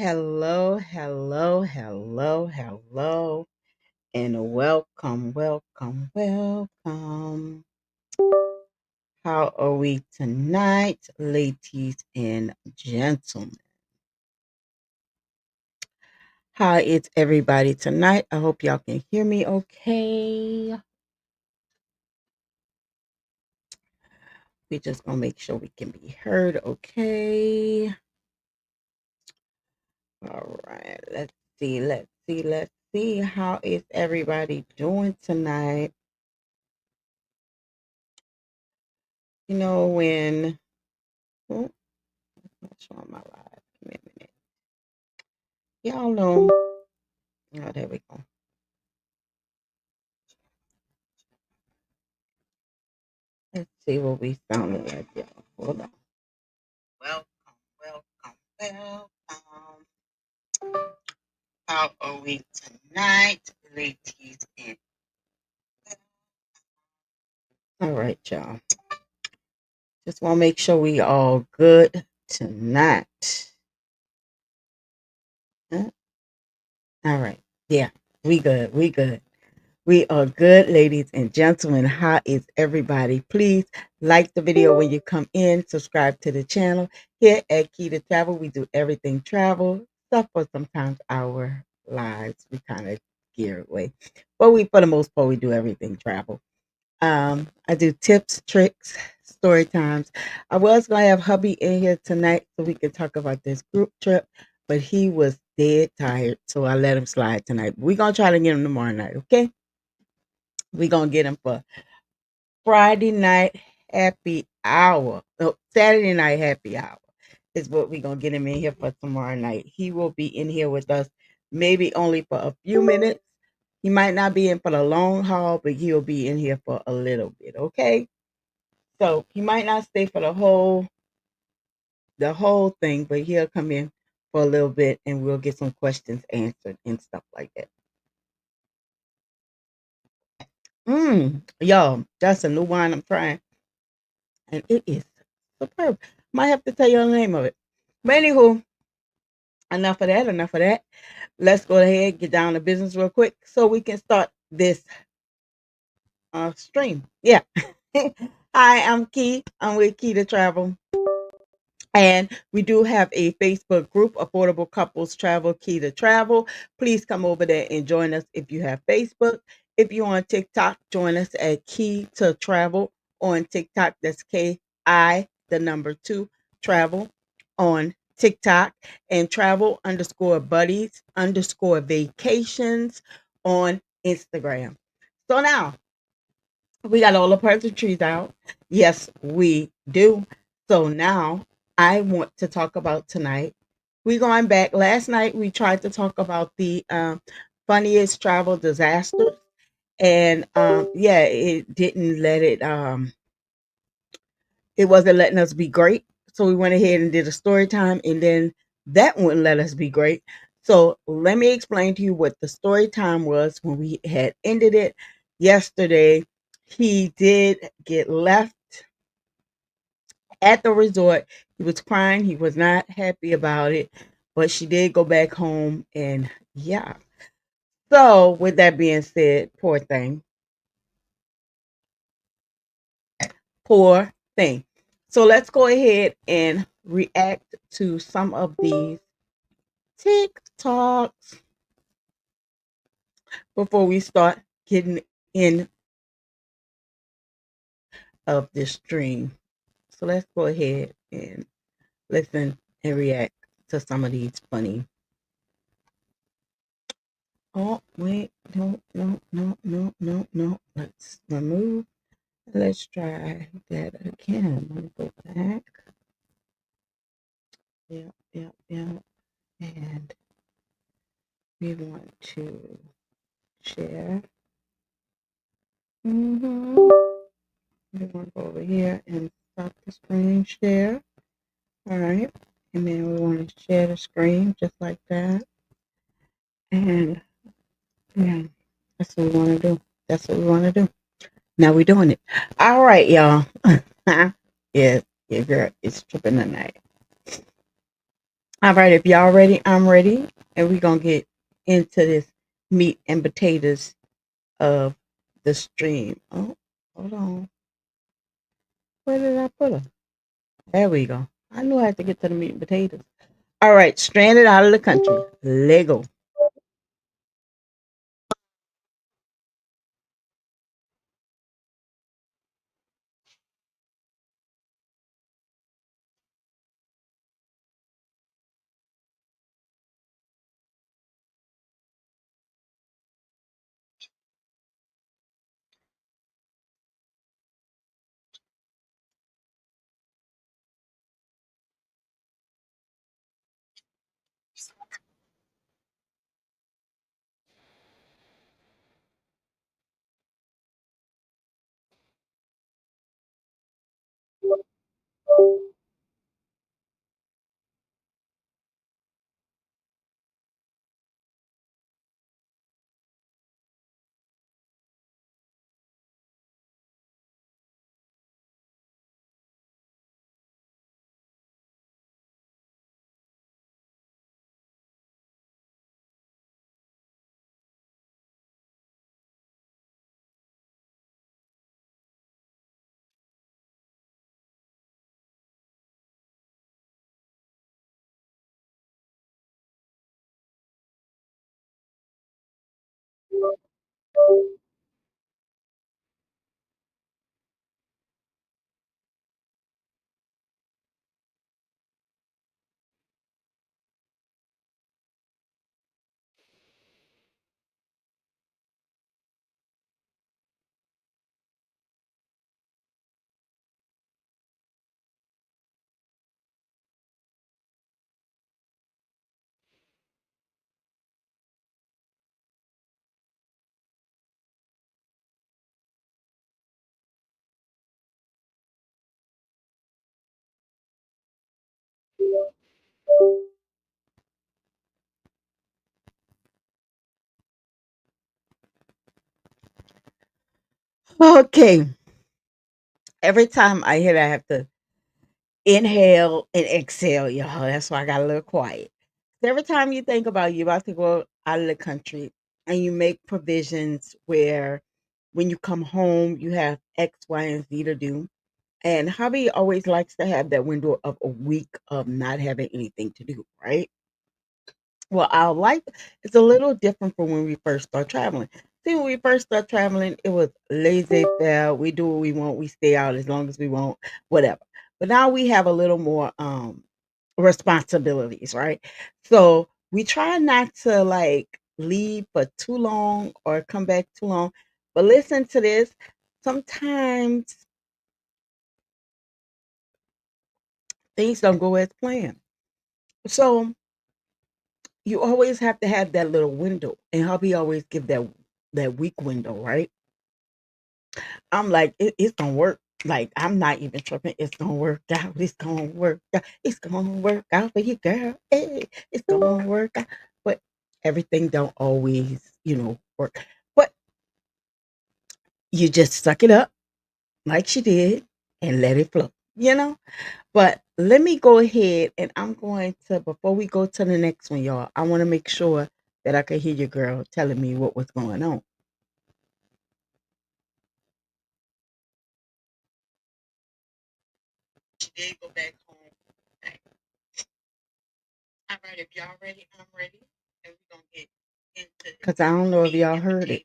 Hello, hello, hello, hello, and welcome, welcome, welcome. How are we tonight, ladies and gentlemen? How is everybody tonight? I hope y'all can hear me okay. We just gonna make sure we can be heard okay. All right, let's see. How is everybody doing tonight? When oh, not showing my live. Give me a minute. Y'all know. Oh, there we go. Let's see what we sounded like, y'all. Hold on. Welcome, welcome, welcome. How are we tonight, ladies and all right, y'all. Just want to make sure we all good tonight. Huh? All right. Yeah, we good. We good. We are good, ladies and gentlemen. How is everybody? Please like the video when you come in, subscribe to the channel. Here at Key to Travel, we do everything travel, stuff for sometimes our lives. We kind of gear away. But for the most part, we do everything travel. I do tips, tricks, story times. I was going to have hubby in here tonight so we could talk about this group trip, but he was dead tired, so I let him slide tonight. We're going to try to get him tomorrow night, okay? We're going to get him for Friday night happy hour. No, Saturday night happy hour is what we're going to get him in here for tomorrow night. He will be in here with us maybe only for a few minutes. He might not be in for the long haul, but he'll be in here for a little bit, okay? So he might not stay for the whole thing, but he'll come in for a little bit and we'll get some questions answered and stuff like that. Y'all, that's a new wine I'm trying. And it is superb. Might have to tell you the name of it. But anywho, enough of that. Let's go ahead, get down to business real quick so we can start this stream. Yeah. Hi, I'm Key. I'm with Key to Travel. And we do have a Facebook group, Affordable Couples Travel Key to Travel. Please come over there and join us if you have Facebook. If you're on TikTok, join us at Key to Travel on TikTok. That's KI, the number 2, travel on TikTok, and travel underscore buddies underscore vacations on Instagram. So now we got all the pleasantries out. Yes, we do. So now I want to talk about tonight. We going back. Last night we tried to talk about the funniest travel disasters, and yeah, it didn't let it. It wasn't letting us be great. So we went ahead and did a story time, and then that wouldn't let us be great. So let me explain to you what the story time was when we had ended it yesterday. He did get left at the resort. He was crying. He was not happy about it, but she did go back home, and yeah. So with that being said, poor thing. Poor thing. So let's go ahead and react to some of these TikToks before we start getting in of this stream. So let's go ahead and listen and react to some of these funny. Oh, wait. No, no, no, no, no, no. Let's remove. Let's try that again. Let me go back. Yeah, yeah, yeah. And we want to share. We want to go over here and stop the screen share. All right. And then we want to share the screen just like that. And yeah, that's what we want to do. That's what we want to do. Now we're doing it. All right, y'all. Yeah, yeah, girl, it's tripping tonight. All right, if y'all ready, I'm ready. And we're going to get into this meat and potatoes of the stream. Oh, hold on. Where did I put her? There we go. I knew I had to get to the meat and potatoes. All right, stranded out of the country. Lego. Okay. Every time I hit, I have to inhale and exhale, y'all. That's why I got a little quiet. Every time you think about you about to go out of the country and you make provisions where when you come home, you have X, Y, and Z to do. And hubby always likes to have that window of a week of not having anything to do, right? Well, our life is a little different from when we first start traveling. See, when we first start traveling, it was laissez faire. We do what we want. We stay out as long as we want, whatever. But now we have a little more responsibilities, right? So we try not to like leave for too long or come back too long. But listen to this. Sometimes things don't go as planned. So you always have to have that little window. And hubby always give that week window, right? I'm like, it's gonna work. Like, I'm not even tripping. It's gonna work out. It's gonna work out. It's gonna work out for you, girl. Hey, it's gonna work out. But everything don't always, work. But you just suck it up like she did and let it flow, you know? But let me go ahead and I'm going to, before we go to the next one, y'all, I want to make sure that I can hear your girl telling me what was going on. She did go back home. All right, if y'all ready, I'm ready. And we're going to get into because I don't know if y'all heard it.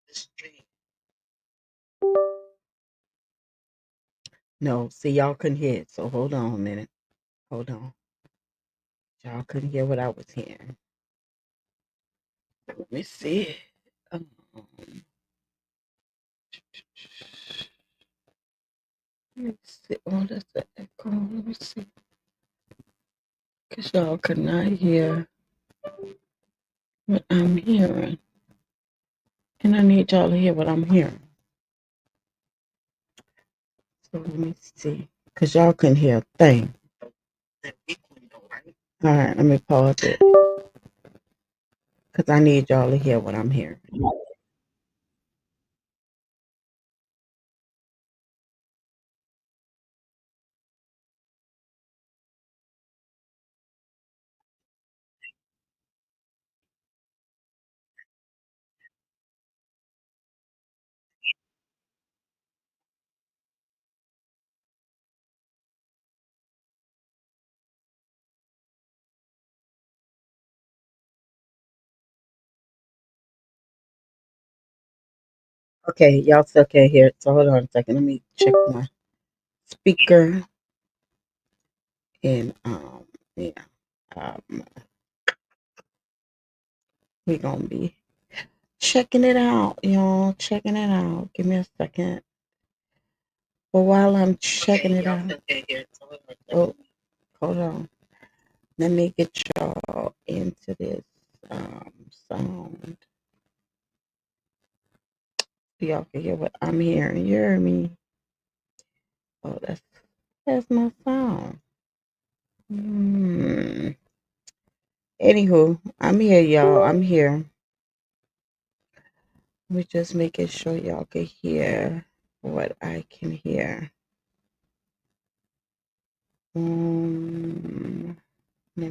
The stream. No, see, y'all couldn't hear it. So hold on a minute. Hold on. Y'all couldn't hear what I was hearing. Let me see. Um, let me see. Oh, that's the echo. Let me see. Because y'all could not hear what I'm hearing. And I need y'all to hear what I'm hearing. So let me see. Because y'all couldn't hear a thing. All right, let me pause it. Because I need y'all to hear what I'm hearing. Okay, y'all still can't hear it. So hold on a second. Let me check my speaker and yeah. Um we gonna be checking it out, y'all. Checking it out. Give me a second. But while I'm checking it out, oh, hold on. Let me get y'all into this sound. So y'all can hear what I'm hearing. You hear me? Oh, that's my sound. Hmm. Anywho, I'm here, y'all. I'm here. We're just making sure y'all can hear what I can hear. Let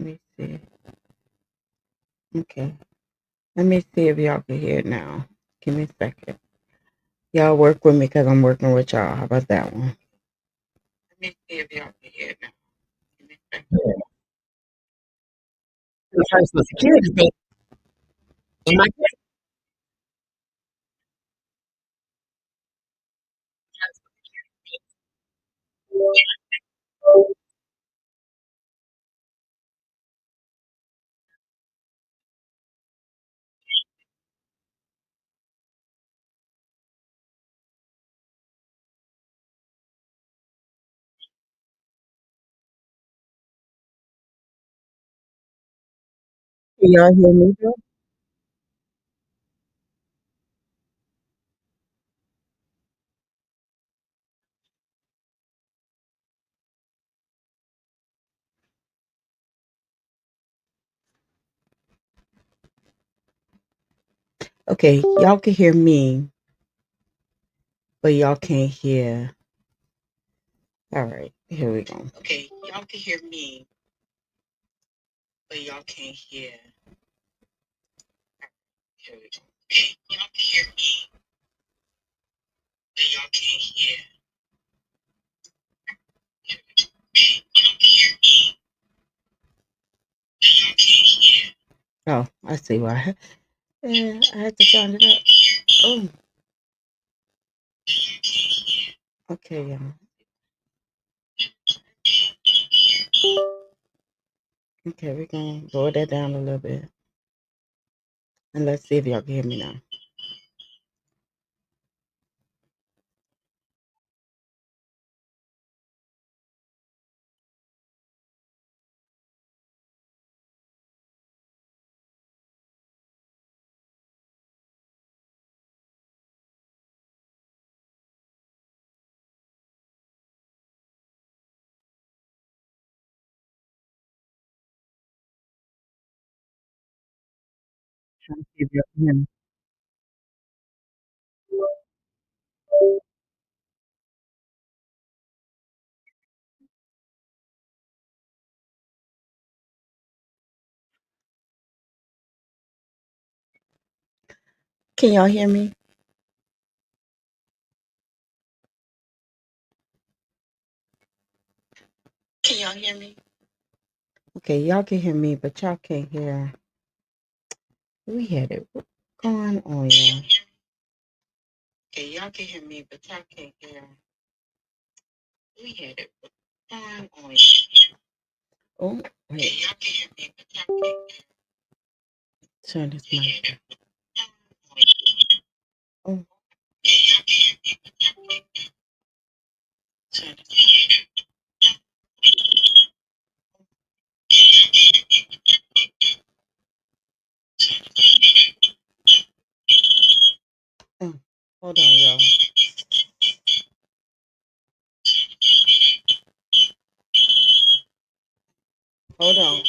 me see. Okay. Let me see if y'all can hear it now. Give me a second. Y'all work with me because I'm working with y'all. How about that one? Let me see if y'all can hear it now. Give me a second. The personal security thing in my Can y'all hear me though? Okay, y'all can hear me, but y'all can't hear. All right, here we go. Okay, y'all can hear me, but y'all can't hear. Here we go. Okay, y'all can hear me, but y'all can't hear. Here we go. Okay, y'all can hear me, but y'all can't hear. Oh, I see why. Yeah, I had to turn it up. Oh, okay, y'all. Okay, we're gonna lower that down a little bit, and let's see if y'all can hear me now. Trying to see if y'all can hear me. Can y'all hear me? Can y'all hear me? Okay, y'all can hear me, but y'all can't hear. We had it. What's going on, y'all? Okay, y'all can hear me, but y'all can't hear. We had it. What's going on? Oh, wait. Okay, y'all can hear me, but y'all can't hear. Turn this mic on. Oh, okay, y'all can hear me, but y'all can't hear. Turn this mic on. Oh, hold on, y'all. Hold on.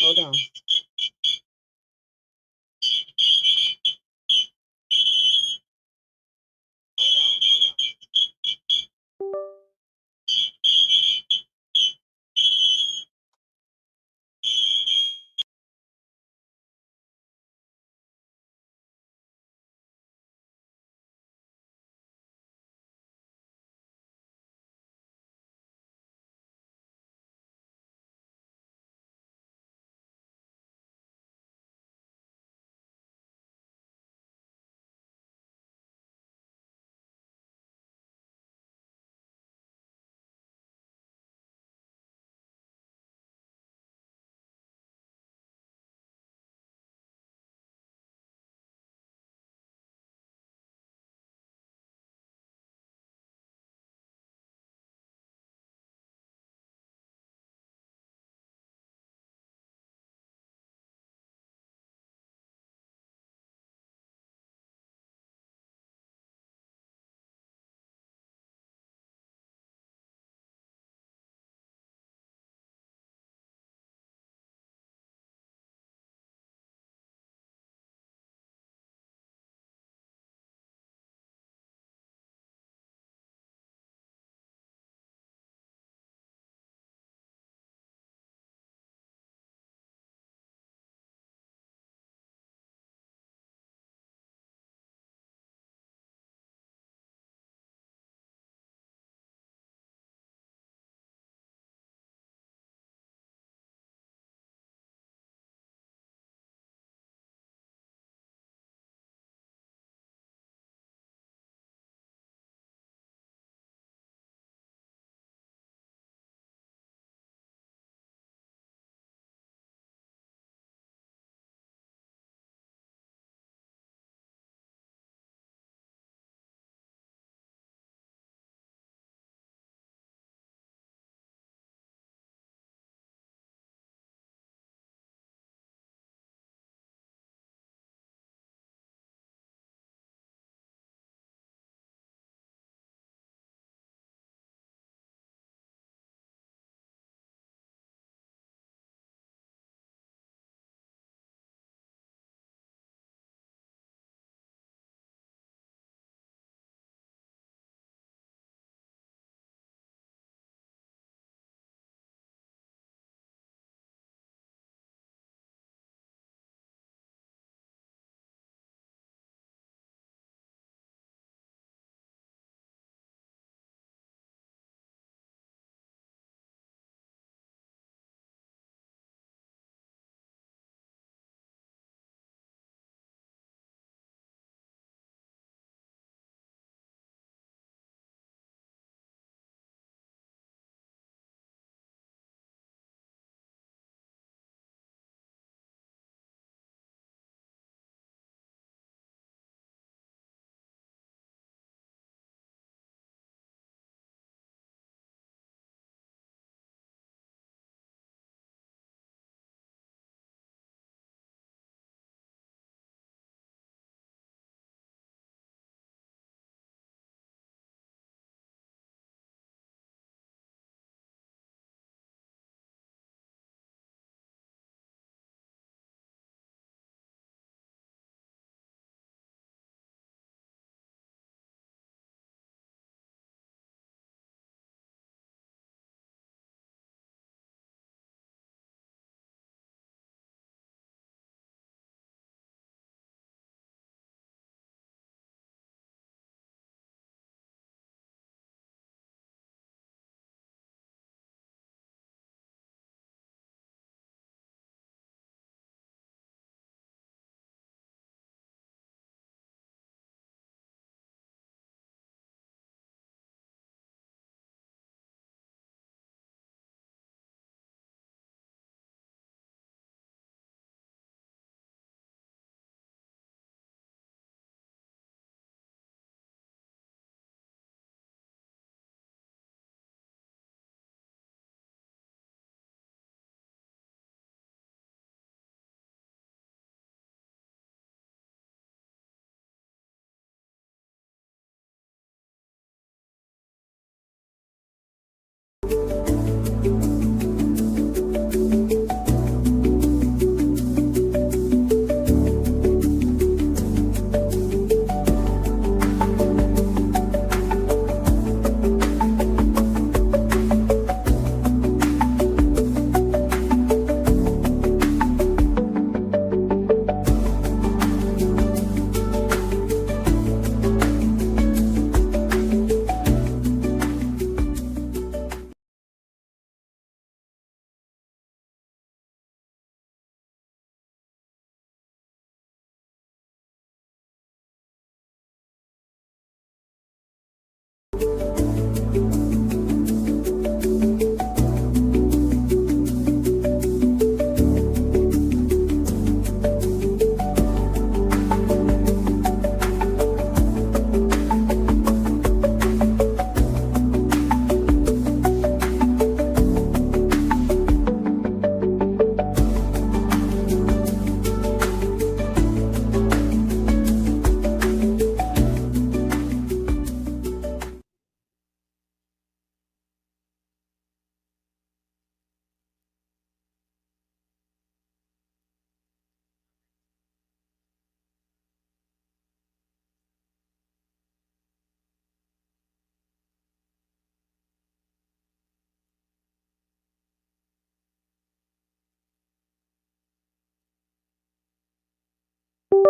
All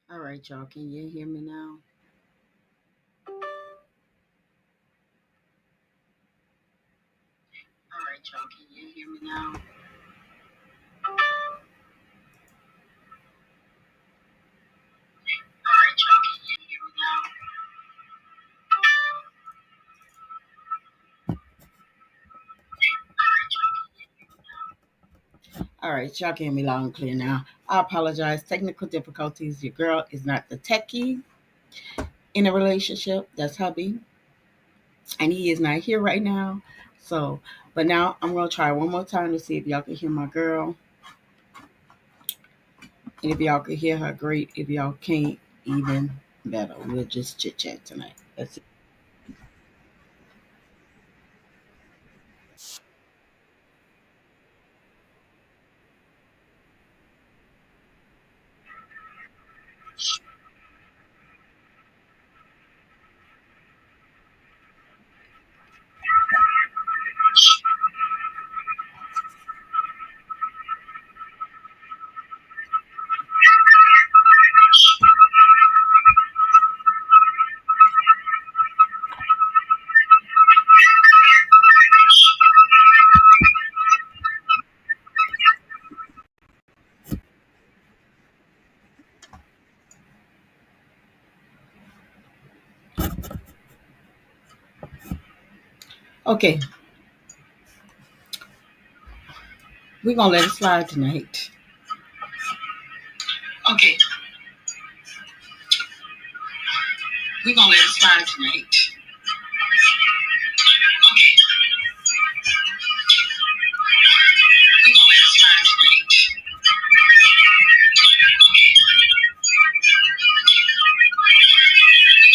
right, y'all. Can you hear me now? All right, y'all. Can you hear me now? All right, y'all. Can you hear me now? All right, y'all can hear me loud and clear now. I apologize. Technical difficulties. Your girl is not the techie in a relationship. That's hubby, and he is not here right now. So, but now I'm gonna try one more time to see if y'all can hear my girl, and if y'all can hear her, great. If y'all can't, even better. We'll just chit chat tonight. Let's see. Okay, we're gonna let it slide tonight. Okay, we're gonna let it slide tonight. Okay, we're gonna let it slide tonight.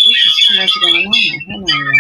This is too much going on. Hold on, y'all.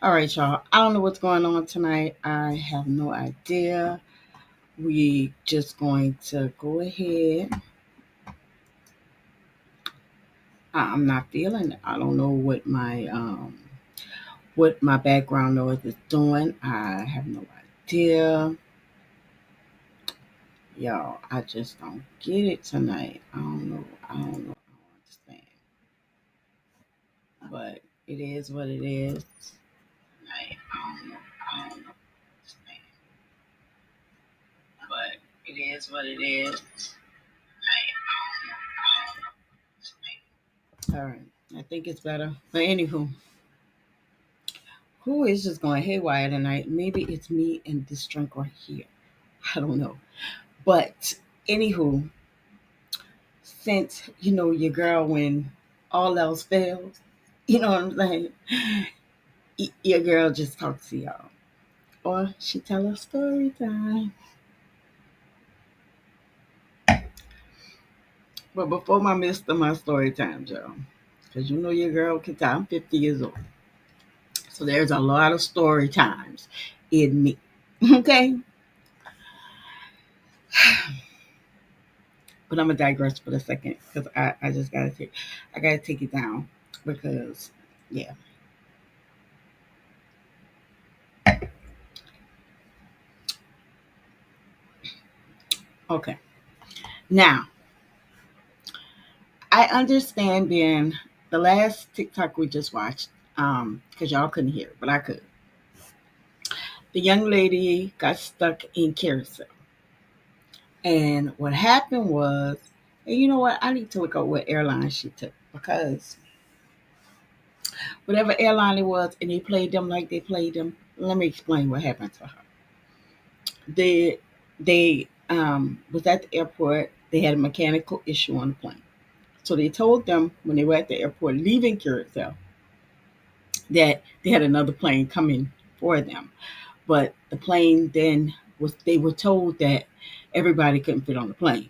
All right, y'all. I don't know what's going on tonight. I have no idea. We just going to go ahead. I'm not feeling it. I don't know what my background noise is doing. I have no idea. Y'all, I just don't get it tonight. I don't know. I don't know. I don't understand. But it is what it is. Tonight, I don't know. I don't know. Understand. But it is what it is. Tonight, I don't know. I don't know. Understand. All right. I think it's better. But anywho, who is just going haywire tonight? Maybe it's me and this drink right here. I don't know. But anywho, since you know your girl when all else fails, you know what I'm saying? Your girl just talks to y'all. Or she tell a story time. But before my mister my story time, y'all. Because you know your girl can tell I'm 50 years old. So there's a lot of story times in me. Okay? But I'm gonna digress for a second because I just gotta take it down because yeah. Okay. Now I understand being the last TikTok we just watched, because y'all couldn't hear, but I could. The young lady got stuck in carousel. And what happened was, and you know what? I need to look up what airline she took because whatever airline it was, and they played them like they played them. Let me explain what happened to her. They was at the airport. They had a mechanical issue on the plane. So they told them when they were at the airport leaving Curacao that they had another plane coming for them. But the plane then was, they were told that everybody couldn't fit on the plane.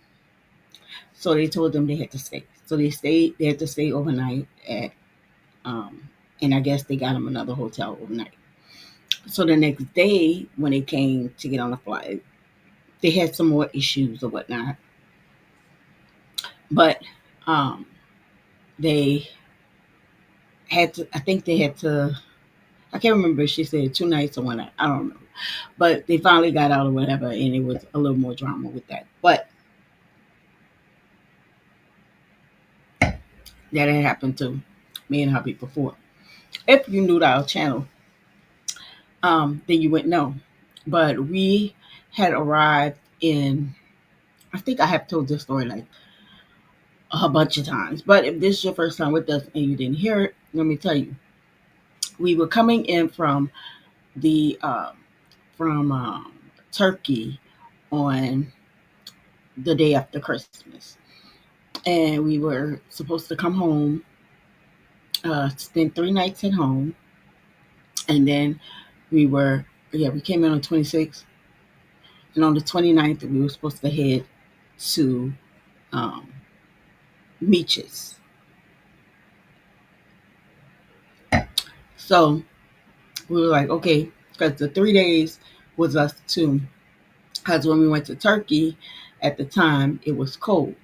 So they told them they had to stay. So they stayed, they had to stay overnight at, um, and I guess they got them another hotel overnight. So the next day, when they came to get on the flight, they had some more issues or whatnot. But um, they had to, I think they had to, I can't remember if she said 2 nights or 1 night. I don't remember. But they finally got out or whatever, and it was a little more drama with that. But that had happened to me and hubby before. If you knew our channel, then you wouldn't know. But we had arrived in, I think I have told this story like a bunch of times. But if this is your first time with us and you didn't hear it, let me tell you. We were coming in the from Turkey on the day after Christmas, and we were supposed to come home, spend 3 nights at home, and then we were, yeah, we came in on 26th, and on the 29th we were supposed to head to um, Meaches. So we were like, okay, because the 3 days was us too. Because when we went to Turkey, at the time it was cold,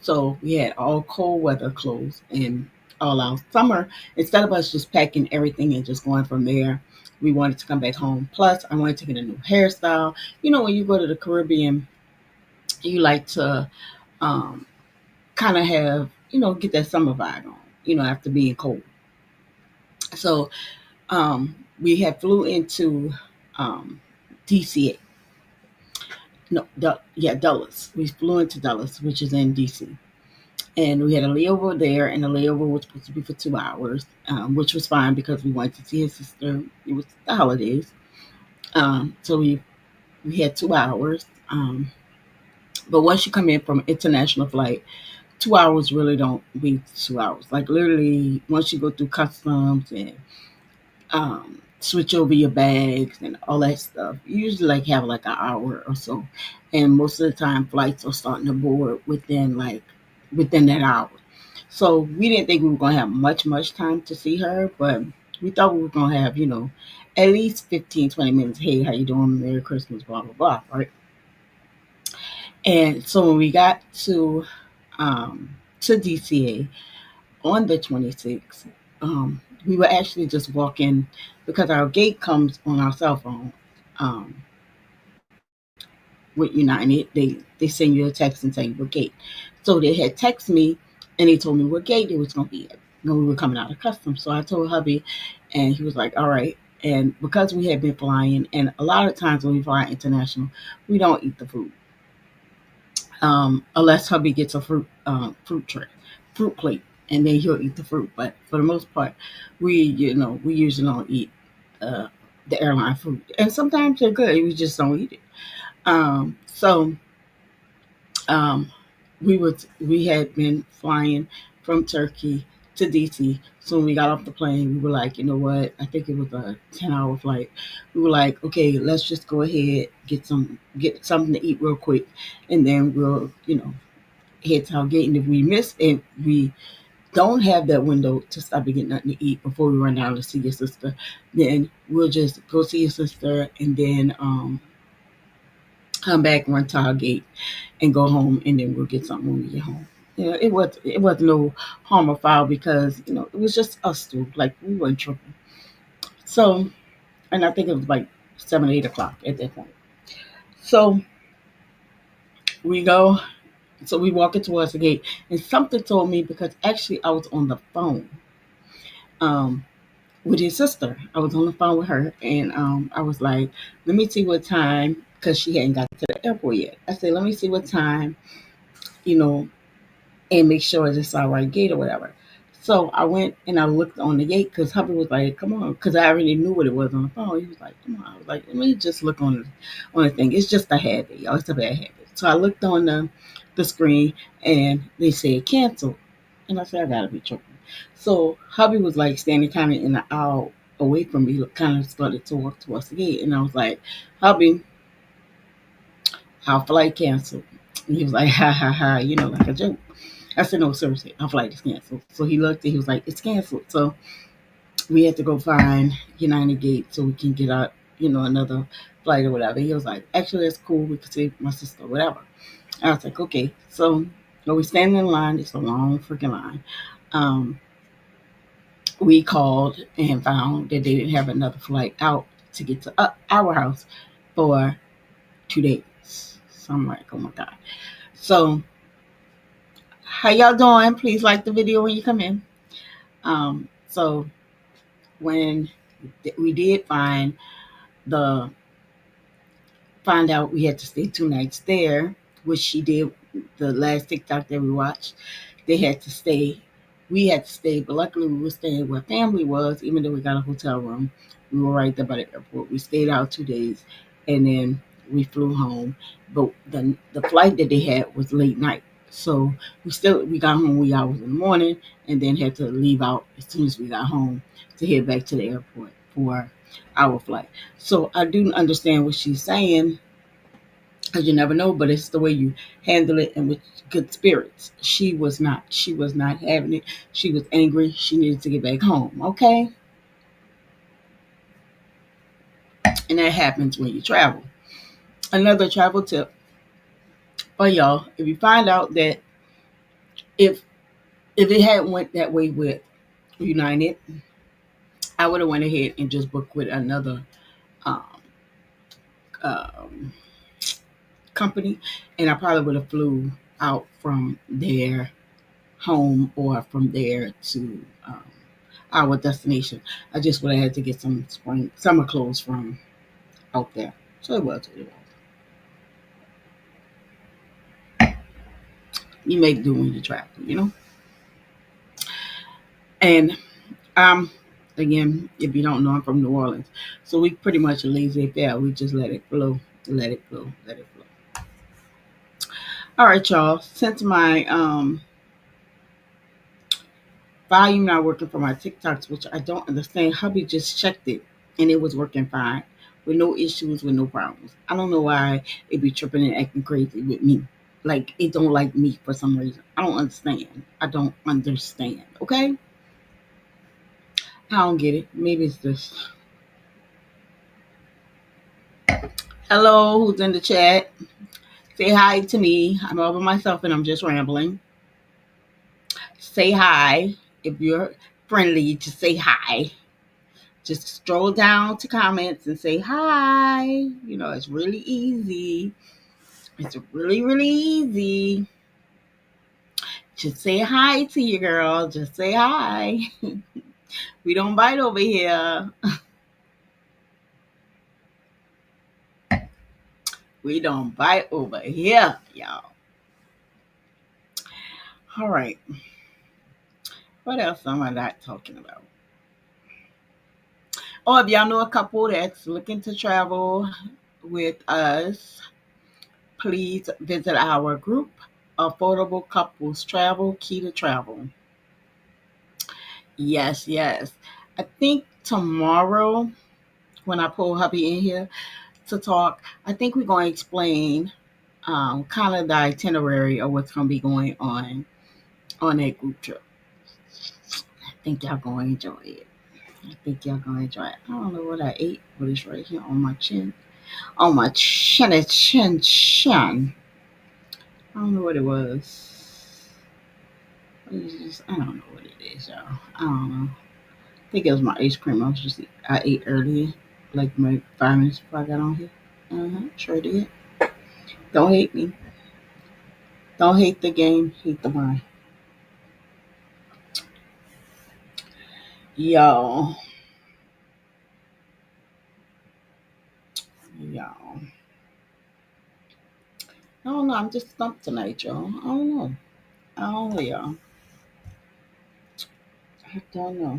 so we had all cold weather clothes and all our summer. Instead of us just packing everything and just going from there, we wanted to come back home. Plus, I wanted to get a new hairstyle. You know, when you go to the Caribbean, you like to um, kind of have, get that summer vibe on. After being cold. So we had flew into DCA. No, yeah, Dulles. We flew into Dulles, which is in DC, and we had a layover there, and the layover was supposed to be for 2 hours, which was fine because we wanted to see his sister. It was the holidays, so we had 2 hours. But once you come in from an international flight, 2 hours really don't be 2 hours. Like literally, once you go through customs and switch over your bags and all that stuff. You usually like have like an hour or so, and most of the time flights are starting to board within that hour. So we didn't think we were gonna have much time to see her, but we thought we were gonna have at least 15-20 minutes. Hey, how you doing? Merry Christmas, blah blah blah, right? And so when we got to DCA on the 26th, we were actually just walking because our gate comes on our cell phone. Um, with United, they send you a text and tell you what gate. So they had texted me and they told me what gate it was going to be at. We were coming out of customs. So I told hubby, and he was like, all right. And because we had been flying, and a lot of times when we fly international, we don't eat the food. Unless hubby gets a fruit plate, and then he'll eat the fruit. But for the most part, we usually don't eat uh, the airline food, and sometimes they're good. We just don't eat it. So um, we had been flying from Turkey to DC. So when we got off the plane, we were like, you know what? I think it was a 10-hour flight. We were like, okay, let's just go ahead get something to eat real quick, and then we'll head to our gate. And if we miss it, we don't have that window to stop and get nothing to eat before we run down to see your sister. Then we'll just go see your sister, and then come back, run to our gate, and go home, and then we'll get something when we get home. It was no harm or foul because it was just us two. Like we weren't tripping. So, and I think it was like 7, 8 o'clock at that point. So we go. So we walk into towards the gate, and something told me because actually I was on the phone um, with his sister. I was on the phone with her, and I was like, "Let me see what time," because she hadn't got to the airport yet. I said, "Let me see what time, you know, and make sure it's our right gate or whatever." So I went and I looked on the gate because hubby was like, "Come on," because I already knew what it was on the phone. He was like, "Come on." I was like, "Let me just look on the thing." It's just a habit, y'all. It's a bad habit. So I looked on the screen and they said cancel, and I said, "I gotta be tripping." So hubby was like standing kind of in the aisle away from me, kind of started to walk towards the gate. And I was like, hubby, our flight canceled. And he was like, ha ha ha, like a joke. I said, no, seriously, our flight is canceled. So he looked and he was like, it's canceled. So we had to go find United Gate so we can get out, another flight or whatever. He was like, actually, that's cool. We could save my sister, whatever. I was like, okay. So we standing in line. It's a long freaking line. Um, we called and found that they didn't have another flight out to get to our house for 2 days. So I'm like, oh my God. So how y'all doing? Please like the video when you come in. So when we did the find out we had to stay 2 nights there, which she did. The last TikTok that we watched, they had to stay. We had to stay, but luckily we were staying where family was. Even though we got a hotel room, we were right there by the airport. We stayed out 2 days, and then we flew home. But the flight that they had was late night, so we got home wee hours in the morning, and then had to leave out as soon as we got home to head back to the airport for our flight. So I do understand what she's saying, because you never know, but it's the way you handle it and with good spirits. She was not. She was not having it. She was angry. She needed to get back home. Okay, and that happens when you travel. Another travel tip for y'all: if you find out that if it had went that way with United, I would have went ahead and just booked with another um, um, company, and I probably would have flew out from their home or from there to our destination. I just would have had to get some summer clothes from out there. So it was what it was. You make do when you travel. And um, again, if you don't know, I'm from New Orleans, so we pretty much a laissez faire. We just let it flow, let it flow, let it flow. All right, y'all. Since my volume not working for my TikToks, which I don't understand. Hubby just checked it and it was working fine with no issues, with no problems. I don't know why it be tripping and acting crazy with me. Like it don't like me for some reason. I don't understand. I don't understand. Okay? I don't get it. Maybe it's this. Hello, who's in the chat? Say hi to me. I'm all by myself and I'm just rambling. Say hi. If you're friendly, just say hi. Just stroll down to comments and say hi. It's really easy. It's really, really easy. Just say hi to your girl. Just say hi. We don't bite over here. We don't bite over here, y'all. All right. What else am I not talking about? Oh, if y'all know a couple that's looking to travel with us, please visit our group, Affordable Couples Travel, Key to Travel. Yes, yes. I think tomorrow, when I pull hubby in here to talk, I think we're going to explain kind of the itinerary of what's going to be going on that group trip. I think y'all going to enjoy it. I think y'all going to enjoy it. I don't know what I ate, but it's right here on my chin. On my chin. I don't know what it was. I don't know what it is, y'all. I don't know. I think it was my ice cream. I ate earlier, like my 5 minutes before I got on here. Sure did. Don't hate me. Don't hate the game. Hate the mind. Y'all. Y'all. I don't know. I'm just stumped tonight, y'all. I don't know. I don't know, y'all. I don't know.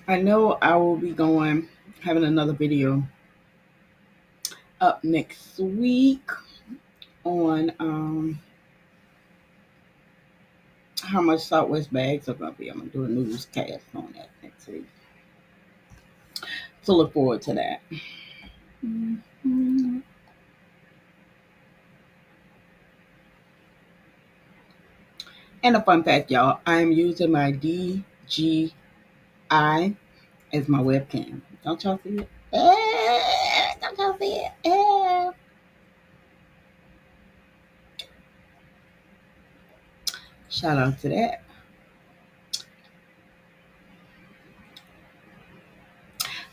I know I will be having another video up next week on how much Southwest bags are going to be. I'm going to do a newscast on that next week. So look forward to that. Mhm. And a fun fact, y'all, I'm using my DJI as my webcam. Don't y'all see it? Don't y'all see it? Shout out to that.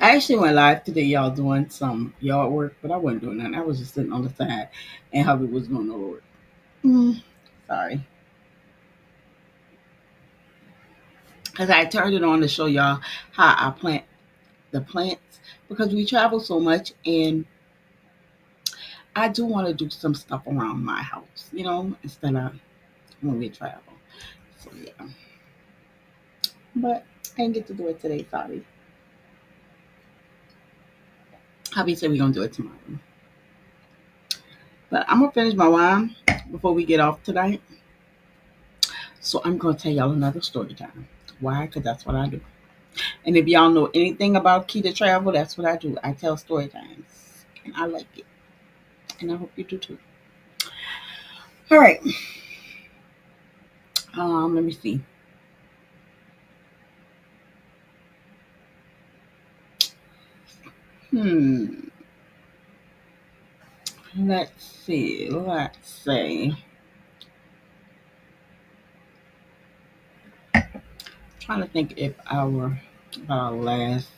I actually went live today, y'all, doing some yard work, but I wasn't doing nothing. I was just sitting on the side, and hubby was doing all the work. Mm, sorry. Because I turned it on to show y'all how I plant the plants because we travel so much, and I do want to do some stuff around my house, instead of when we travel. So, yeah. But I didn't get to do it today, sorry. Hubby said we're going to do it tomorrow. But I'm going to finish my wine before we get off tonight. So I'm going to tell y'all another story time. Why? Because that's what I do. And if y'all know anything about Key to Travel, that's what I do. I tell story times. And I like it. And I hope you do too. All right. Let me see. Hmm. Let's see. Let's say. Trying to think if our last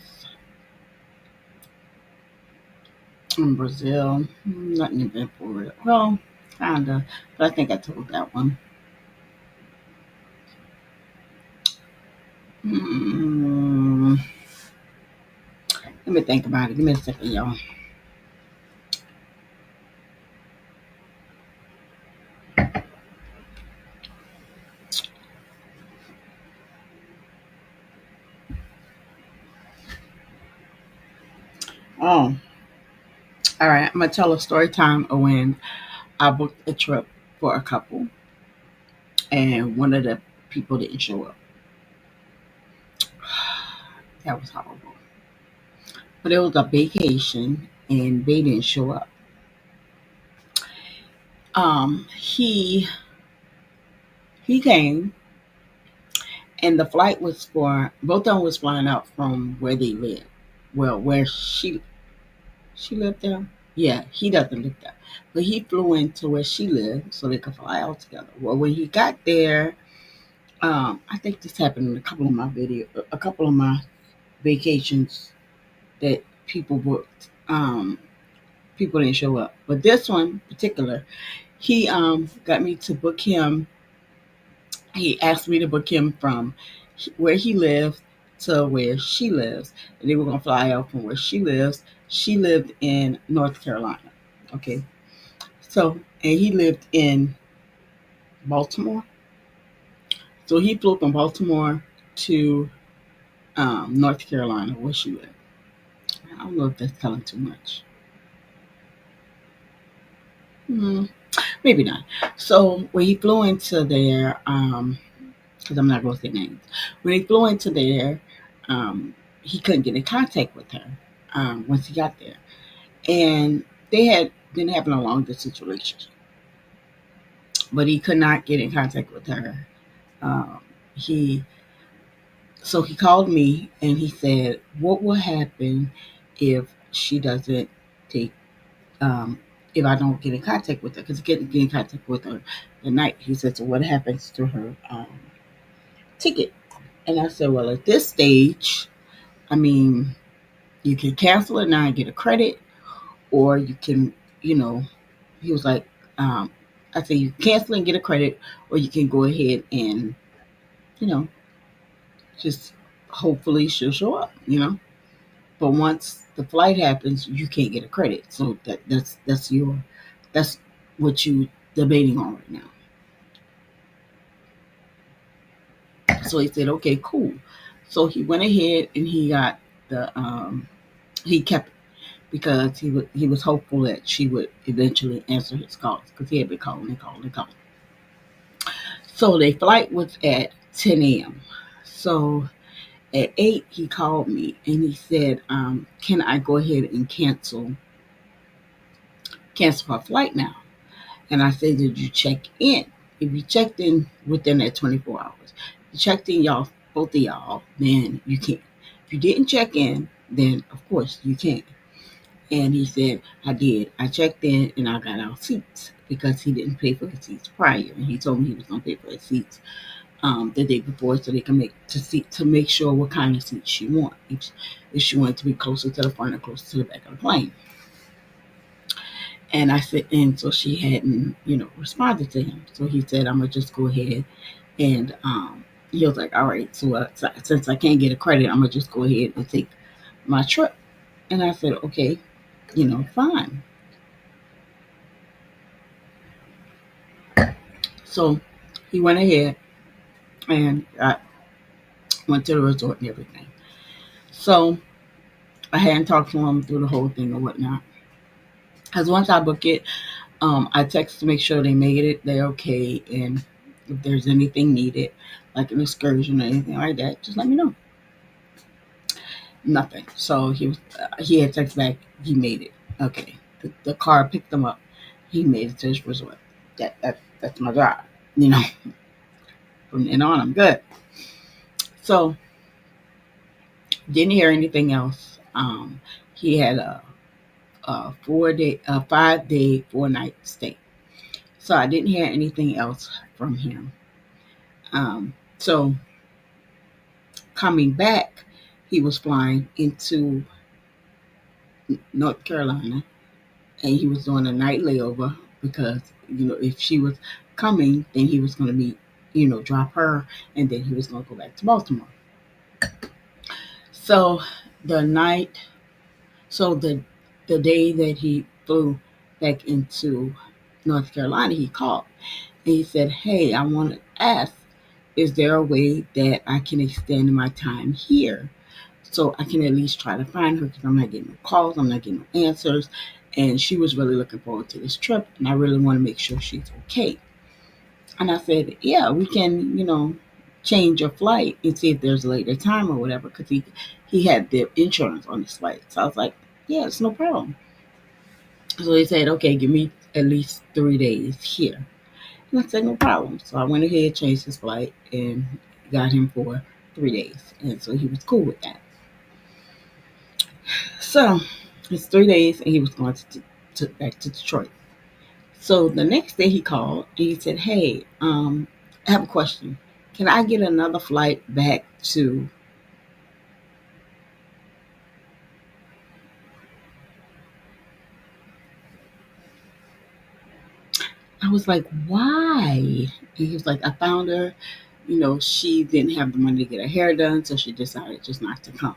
in Brazil. Nothing eventful. Real. Well, kinda. But I think I told that one. Hmm. Let me think about it. Give me a second, y'all. Oh, all right. I'm gonna tell a story time of when I booked a trip for a couple, and one of the people didn't show up. That was horrible. But it was a vacation, and they didn't show up. He came, and the flight was for both of them was flying out from where they live. Well, where she lived there. Yeah, he doesn't live there, but he flew into where she lived so they could fly out together. Well, when he got there, I think this happened in a couple of my vacations that people booked. People didn't show up, but this one in particular, he got me to book him. He asked me to book him from where he lives to where she lives, and they were gonna fly out from where she lives. She lived in North Carolina. Okay, so and he lived in Baltimore. So he flew from Baltimore to North Carolina, where she lived. I don't know if that's telling too much. Hmm, maybe not. So when he flew into there, because I'm not going to say names, when he flew into there, he couldn't get in contact with her once he got there, and they had been having a long distance relationship, but he could not get in contact with her. He So he called me and he said, "What will happen if she doesn't take if I don't get in contact with her? Because he couldn't get in contact with her the night." He said, "So what happens to her ticket?" And I said, "Well, at this stage, I mean, you can cancel it now and get a credit, or you can, you know." He was like, "I said you cancel and get a credit, or you can go ahead and, you know, just hopefully she'll show up, you know." But once the flight happens, you can't get a credit. So that's what you debating on right now. So he said, okay, cool. So he went ahead and he got the he kept it because he was hopeful that she would eventually answer his calls because he had been calling and calling and calling. So their flight was at 10 a.m. So at 8, he called me and he said, can I go ahead and cancel her flight now? And I said, did you check in? If you checked in within that 24 hours, you checked in, y'all, both of y'all, then you can. If you didn't check in, then of course you can. And he said, I did. I checked in and I got our seats because he didn't pay for his seats prior. And he told me he was going to pay for his seats the day before so they can make sure what kind of seat she want. If she wanted to be closer to the front or closer to the back of the plane. And I said, and so she hadn't, responded to him. So he said, I'm gonna just go ahead and he was like, all right, so since I can't get a credit, I'm gonna just go ahead and take my trip. And I said, okay, fine. So he went ahead and I went to the resort and everything. So I hadn't talked to him through the whole thing or whatnot. Because once I book it, I text to make sure they made it, they're okay, and if there's anything needed, like an excursion or anything like that, just let me know. Nothing. So he had text back. He made it. Okay. The car picked him up. He made it to his resort. That's my job. You know. From then on, I'm good. So didn't hear anything else. He had a 5 day, 4 night stay. So I didn't hear anything else from him. So coming back, he was flying into North Carolina, and he was doing a night layover because if she was coming, then he was going to meet, drop her, and then he was going to go back to Baltimore. So the night, so the day that he flew back into North Carolina, he called and he said, "Hey, I want to ask, is there a way that I can extend my time here?" So I can at least try to find her because I'm not getting no calls, I'm not getting no answers. And she was really looking forward to this trip, and I really want to make sure she's okay. And I said, yeah, we can, change your flight and see if there's a later time or whatever, because he had the insurance on his flight. So I was like, yeah, it's no problem. So he said, okay, give me at least 3 days here. And I said, no problem. So I went ahead, changed his flight, and got him for 3 days. And so he was cool with that. So it's 3 days, and he was going to back to Detroit. So the next day he called and he said, "Hey, I have a question. Can I get another flight back to?" I was like, "Why?" And he was like, "I found her. She didn't have the money to get her hair done, so she decided just not to come."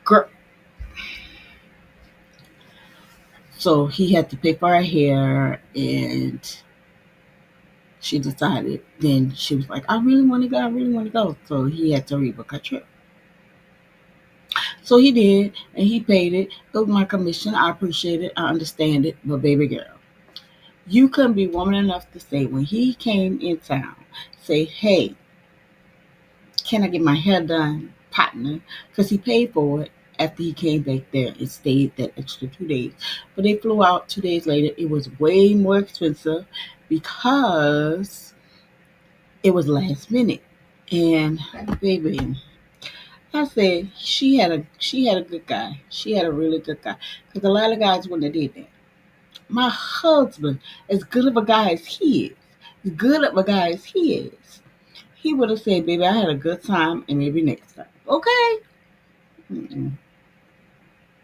Girl. So he had to pay for her hair, and she decided. Then she was like, "I really want to go. I really want to go." So he had to rebook her trip. So he did, and he paid it. It was my commission. I appreciate it. I understand it. But baby girl, you couldn't be woman enough to say when he came in town, say, "Hey, can I get my hair done, partner?" Because he paid for it after he came back there and stayed that extra 2 days. But they flew out 2 days later. It was way more expensive because it was last minute. And baby, I said she had a good guy. She had a really good guy. Because a lot of guys wouldn't have did that. My husband, as good of a guy as he is, as good of a guy as he would have said, "Baby, I had a good time, and maybe next time." Okay. Mm-mm,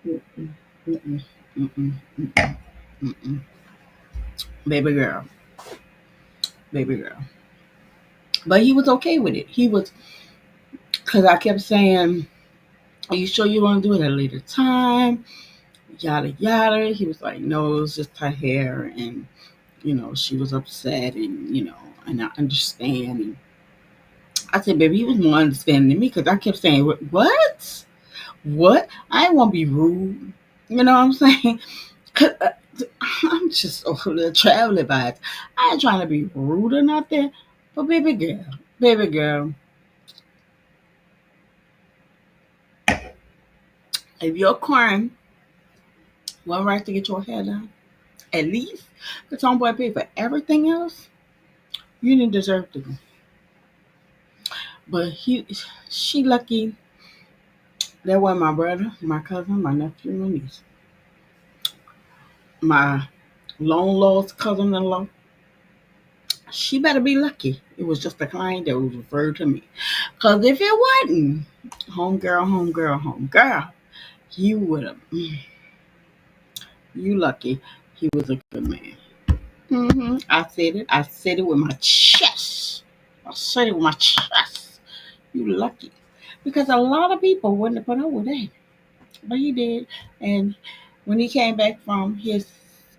mm-mm, mm-mm, mm-mm, mm-mm, mm-mm. Baby girl, baby girl. But he was okay with it. He was, because I kept saying, "Are you sure you want to do it at a later time?" Yada yada. He was like, "No, it was just her hair, and she was upset, and and I understand." And I said, "Baby, he was more understanding than me because I kept saying, what? What? I ain't want to be rude." You know what I'm saying? I'm just over the traveling vibes. I ain't trying to be rude or nothing, but baby girl, if you're crying, one right to get your hair done, at least, because homeboy paid for everything else, you didn't deserve to. But she lucky that was my brother, my cousin, my nephew, my niece, my long lost cousin-in-law. She better be lucky. It was just a client that was referred to me. Cause if it wasn't, home girl, you would have. You lucky. He was a good man. I said it. I said it with my chest. I said it with my chest. You lucky. Because a lot of people wouldn't have put up with that. But he did. And when he came back from his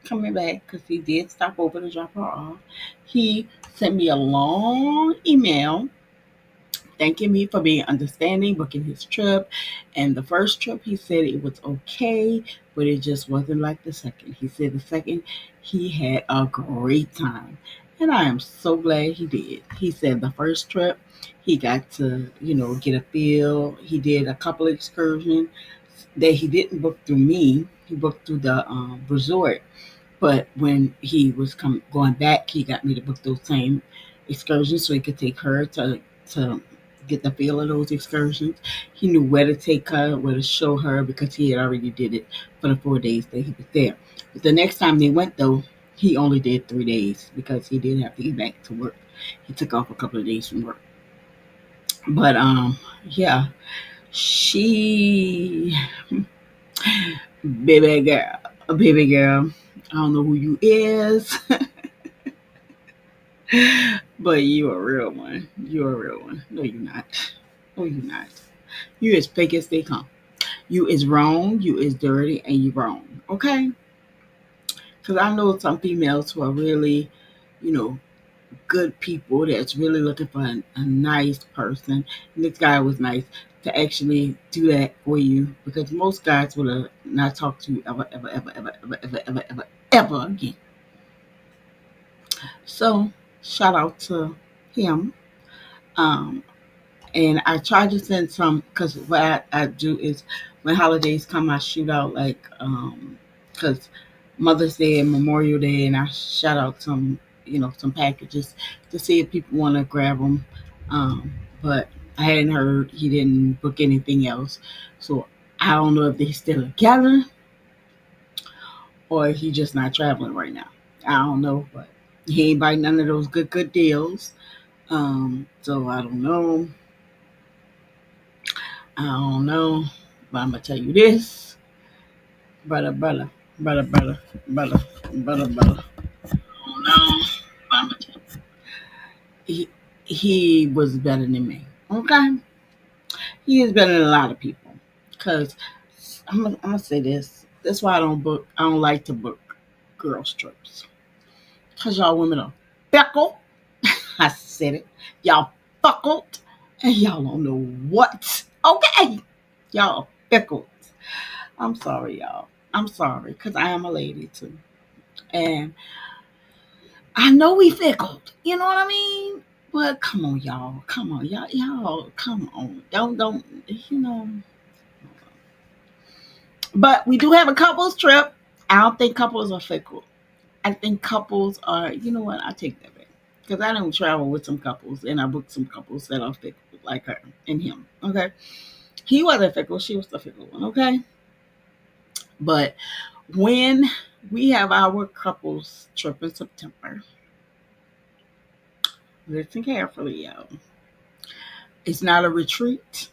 coming back, because he did stop over to drop her off, he sent me a long email thanking me for being understanding, booking his trip. And the first trip, he said it was okay, but it just wasn't like the second. He said the second, he had a great time. And I am so glad he did. He said the first trip, he got to, get a feel. He did a couple of excursions that he didn't book through me. He booked through the resort. But when he was going back, he got me to book those same excursions so he could take her to get the feel of those excursions. He knew where to take her, where to show her because he had already did it for the 4 days that he was there. But the next time they went though, he only did 3 days because he did have to get back to work. He took off a couple of days from work. But yeah, she baby girl. I don't know who you is, but you a real one. You a real one. No, you're not. No, you're not. You as fake as they come. You is wrong. You is dirty, and you wrong. Okay? Because I know some females who are really, you know, good people that's really looking for a nice person. And this guy was nice to actually do that for you because most guys would have not talked to you ever again. So shout out to him. Um, and I try to send some because what I do is when holidays come, I shoot out like because Mother's Day and Memorial Day, and I shout out some some packages to see if people want to grab them. But I hadn't heard he didn't book anything else, so I don't know if they still together or he just not traveling right now. I don't know, but he ain't biting none of those good deals. So I don't know. I don't know, but I'm gonna tell you this, brother, brother, brother, brother, brother, brother, brother. I don't know, but I'm gonna tell you, he was better than me. Okay, he is better than a lot of people. Cause I'm gonna say this. That's why I don't book. I don't like to book girls trips. Cause y'all women are fickle. I said it. Y'all fickle, and y'all don't know what. Okay, y'all fickle. I'm sorry, y'all. I'm sorry, because I am a lady too. And I know we fickled. You know what I mean? But come on, y'all. Come on, y'all, come on. Don't, you know. But we do have a couples trip. I don't think couples are fickle. I think couples are, you know what? I take that back. Because I don't travel with some couples and I booked some couples that are fickle, like her and him. Okay. He wasn't fickle. She was the fickle one. Okay. But when we have our couples trip in September, listen carefully, y'all. It's not a retreat.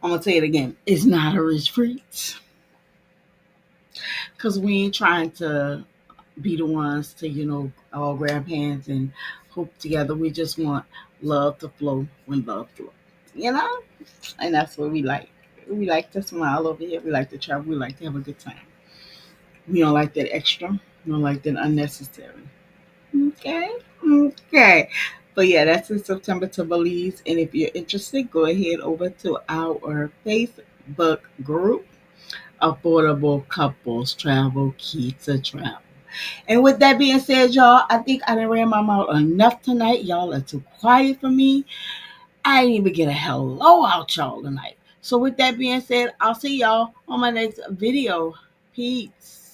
I'm gonna say it again. It's not a retreat because we ain't trying to be the ones to all grab hands and hope together. We just want love to flow when love flows. You know, and that's what we like. We like to smile over here. We like to travel. We like to have a good time. We don't like that extra. We don't like that unnecessary. Okay. Okay. But yeah, that's in September to Belize. And if you're interested, go ahead over to our Facebook group. affordable couples travel key to travel. And with that being said, y'all, I think I done ran my mouth enough tonight. Y'all are too quiet for me. I didn't even get a hello out y'all tonight. So with that being said, I'll see y'all on my next video. Peace.